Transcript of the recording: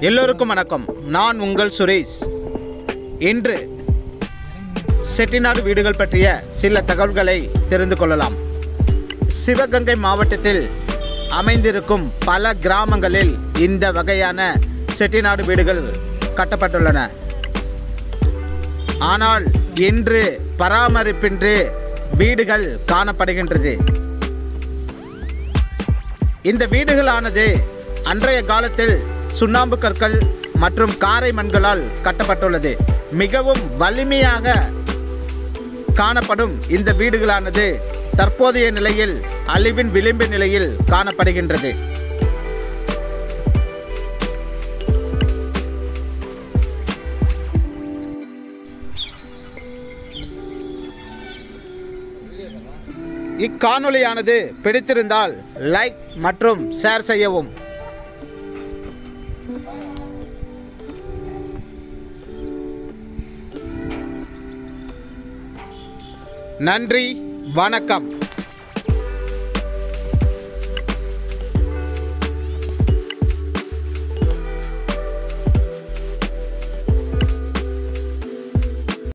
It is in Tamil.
எல்லோருக்கும் வணக்கம். நான் உங்கள் சுரேஷ். இன்று செட்டிநாடு வீடுகள் பற்றிய சில தகவல்களை தெரிந்து கொள்ளலாம். சிவகங்கை மாவட்டத்தில் அமைந்திருக்கும் பல கிராமங்களில் இந்த வகையான செட்டிநாடு வீடுகள் கட்டப்பட்டுள்ளன. ஆனால் இன்று பராமரிப்பின்றி வீடுகள் காணப்படுகின்றது. இந்த வீடுகளானது அன்றைய காலத்தில் சுண்ணாம்பு கற்கள் மற்றும் காரை மண்களால் கட்டப்பட்டுள்ளது. மிகவும் வலிமையாக காணப்படும் இந்த வீடுகளானது தற்போதைய நிலையில் அழிவின் விளிம்பு நிலையில் காணப்படுகின்றது. இக்காணொளியானது பிடித்திருந்தால் லைக் மற்றும் ஷேர் செய்யவும். நன்றி, வணக்கம்.